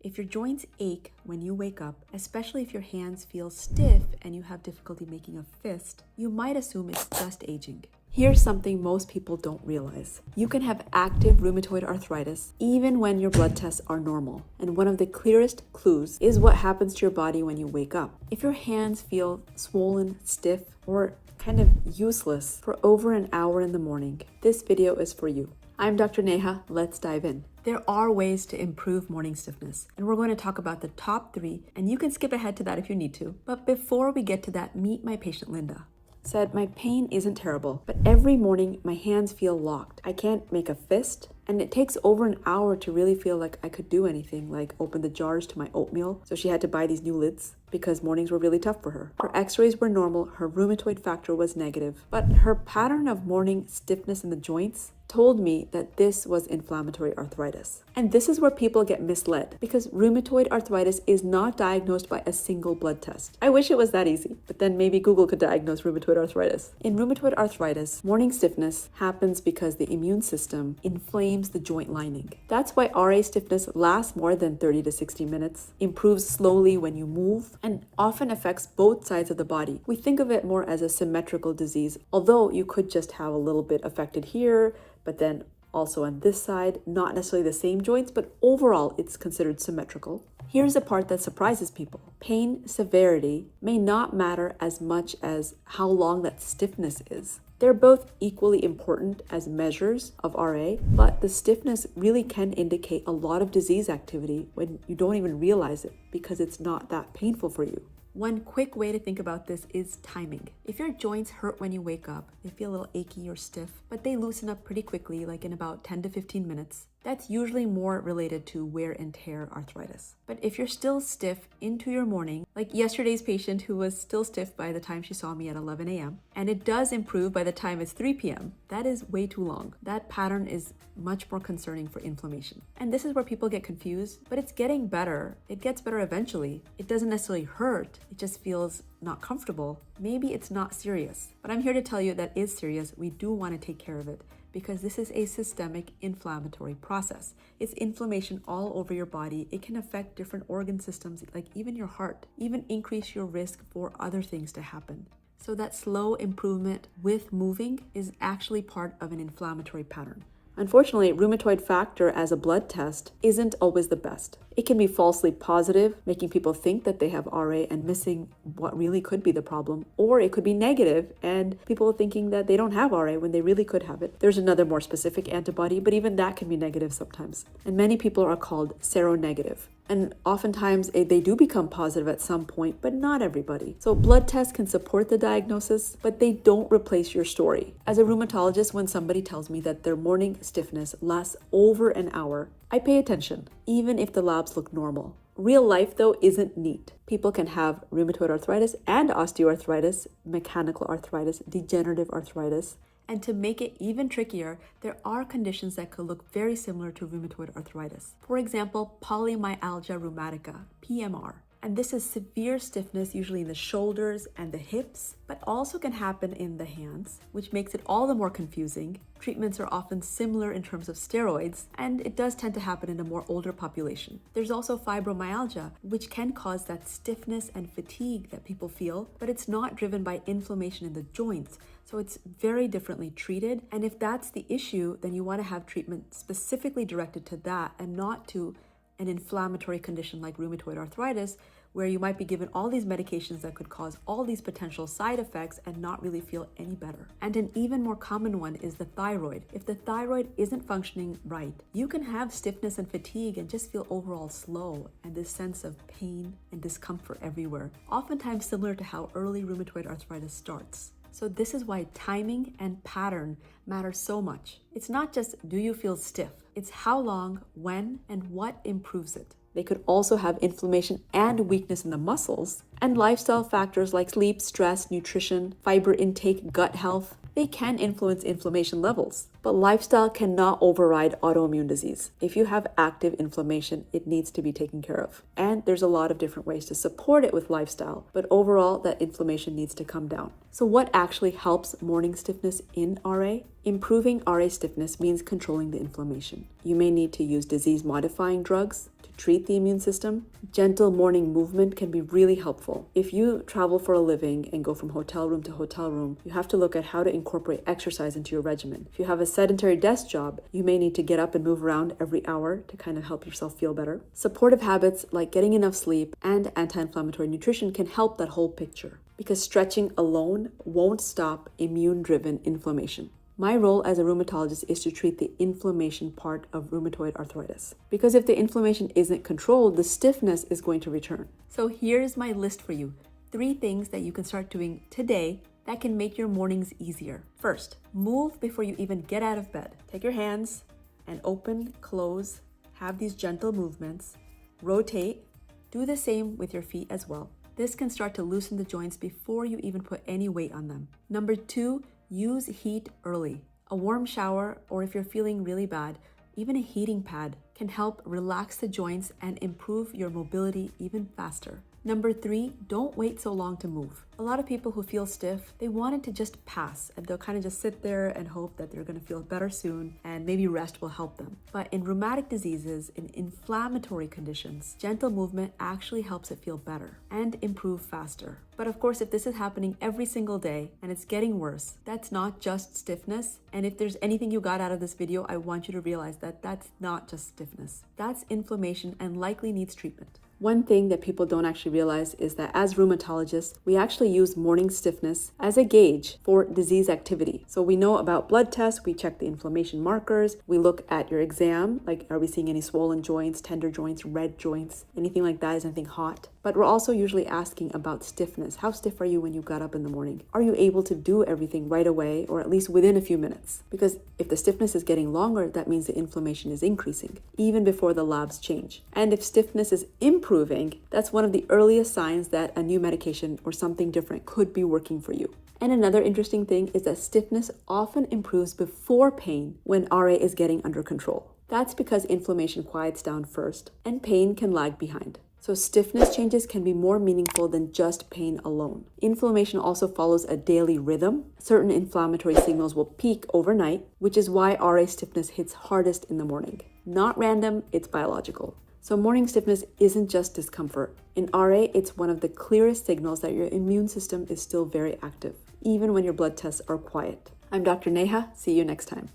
If your joints ache when you wake up, especially if your hands feel stiff and you have difficulty making a fist, you might assume it's just aging. Here's something most people don't realize. You can have active rheumatoid arthritis even when your blood tests are normal. And one of the clearest clues is what happens to your body when you wake up. If your hands feel swollen, stiff, or kind of useless for over an hour in the morning, this video is for you. I'm Dr. Neha. Let's dive in. There are ways to improve morning stiffness, and we're going to talk about the top 3, and you can skip ahead to that if you need to. But before we get to that, meet my patient Linda. Said, my pain isn't terrible, but every morning my hands feel locked. I can't make a fist, and it takes over an hour to really feel like I could do anything, like open the jars to my oatmeal. So she had to buy these new lids because mornings were really tough for her. Her x-rays were normal, her rheumatoid factor was negative, but her pattern of morning stiffness in the joints told me that this was inflammatory arthritis. And this is where people get misled because rheumatoid arthritis is not diagnosed by a single blood test. I wish it was that easy, but then maybe Google could diagnose rheumatoid arthritis. In rheumatoid arthritis, morning stiffness happens because the immune system inflames the joint lining. That's why RA stiffness lasts more than 30 to 60 minutes, improves slowly when you move, and often affects both sides of the body. We think of it more as a symmetrical disease, although you could just have a little bit affected here, but then also on this side, not necessarily the same joints, but overall it's considered symmetrical. Here's the part that surprises people. Pain severity may not matter as much as how long that stiffness is. They're both equally important as measures of RA, but the stiffness really can indicate a lot of disease activity when you don't even realize it because it's not that painful for you. One quick way to think about this is timing. If your joints hurt when you wake up, they feel a little achy or stiff, but they loosen up pretty quickly, like in about 10 to 15 minutes, that's usually more related to wear and tear arthritis. But if you're still stiff into your morning, like yesterday's patient who was still stiff by the time she saw me at 11 a.m., and it does improve by the time it's 3 p.m., that is way too long. That pattern is much more concerning for inflammation. And this is where people get confused, but it's getting better. It gets better eventually. It doesn't necessarily hurt. It just feels not comfortable. Maybe it's not serious, but I'm here to tell you that is serious. We do want to take care of it because this is a systemic inflammatory process. It's inflammation all over your body. It can affect different organ systems, like even your heart, even increase your risk for other things to happen. So that slow improvement with moving is actually part of an inflammatory pattern. Unfortunately, rheumatoid factor as a blood test isn't always the best. It can be falsely positive, making people think that they have RA and missing what really could be the problem. Or it could be negative and people thinking that they don't have RA when they really could have it. There's another more specific antibody, but even that can be negative sometimes. And many people are called seronegative. And oftentimes they do become positive at some point, but not everybody. So blood tests can support the diagnosis, but they don't replace your story. As a rheumatologist, when somebody tells me that their morning stiffness lasts over an hour, I pay attention, even if the labs look normal. Real life, though, isn't neat. People can have rheumatoid arthritis and osteoarthritis, mechanical arthritis, degenerative arthritis. And to make it even trickier, there are conditions that could look very similar to rheumatoid arthritis. For example, polymyalgia rheumatica, PMR. And this is severe stiffness, usually in the shoulders and the hips, but also can happen in the hands, which makes it all the more confusing. Treatments are often similar in terms of steroids, and it does tend to happen in a more older population. There's also fibromyalgia, which can cause that stiffness and fatigue that people feel, but it's not driven by inflammation in the joints. So it's very differently treated. And if that's the issue, then you want to have treatment specifically directed to that and not to an inflammatory condition like rheumatoid arthritis, where you might be given all these medications that could cause all these potential side effects and not really feel any better. And an even more common one is the thyroid. If the thyroid isn't functioning right, you can have stiffness and fatigue and just feel overall slow and this sense of pain and discomfort everywhere, oftentimes similar to how early rheumatoid arthritis starts. So this is why timing and pattern matter so much. It's not just do you feel stiff, it's how long, when, and what improves it. They could also have inflammation and weakness in the muscles, and lifestyle factors like sleep, stress, nutrition, fiber intake, gut health. They can influence inflammation levels. But lifestyle cannot override autoimmune disease. If you have active inflammation, it needs to be taken care of. And there's a lot of different ways to support it with lifestyle, but overall, that inflammation needs to come down. So what actually helps morning stiffness in RA? Improving RA stiffness means controlling the inflammation. You may need to use disease-modifying drugs to treat the immune system. Gentle morning movement can be really helpful. If you travel for a living and go from hotel room to hotel room, you have to look at how to incorporate exercise into your regimen. If you have a sedentary desk job, you may need to get up and move around every hour to kind of help yourself feel better. Supportive habits like getting enough sleep and anti-inflammatory nutrition can help that whole picture, because stretching alone won't stop immune-driven inflammation. My role as a rheumatologist is to treat the inflammation part of rheumatoid arthritis. Because if the inflammation isn't controlled, the stiffness is going to return. So here's my list for you. 3 things that you can start doing today that can make your mornings easier. First, move before you even get out of bed. Take your hands and open, close, have these gentle movements, rotate. Do the same with your feet as well. This can start to loosen the joints before you even put any weight on them. Number 2, use heat early. A warm shower, or if you're feeling really bad, even a heating pad can help relax the joints and improve your mobility even faster. Number 3, don't wait so long to move. A lot of people who feel stiff, they want it to just pass, and they'll kind of just sit there and hope that they're going to feel better soon and maybe rest will help them. But in rheumatic diseases, in inflammatory conditions, gentle movement actually helps it feel better and improve faster. But of course, if this is happening every single day and it's getting worse, that's not just stiffness. And if there's anything you got out of this video, I want you to realize that that's not just stiffness. That's inflammation and likely needs treatment. One thing that people don't actually realize is that as rheumatologists, we actually use morning stiffness as a gauge for disease activity. So we know about blood tests, we check the inflammation markers, we look at your exam, like are we seeing any swollen joints, tender joints, red joints, anything like that, is anything hot? But we're also usually asking about stiffness. How stiff are you when you got up in the morning? Are you able to do everything right away or at least within a few minutes? Because if the stiffness is getting longer, that means the inflammation is increasing, even before the labs change. And if stiffness is improving, that's one of the earliest signs that a new medication or something different could be working for you. And another interesting thing is that stiffness often improves before pain when RA is getting under control. That's because inflammation quiets down first and pain can lag behind. So stiffness changes can be more meaningful than just pain alone. Inflammation also follows a daily rhythm. Certain inflammatory signals will peak overnight, which is why RA stiffness hits hardest in the morning. Not random, it's biological. So morning stiffness isn't just discomfort. In RA, it's one of the clearest signals that your immune system is still very active, even when your blood tests are quiet. I'm Dr. Neha. See you next time.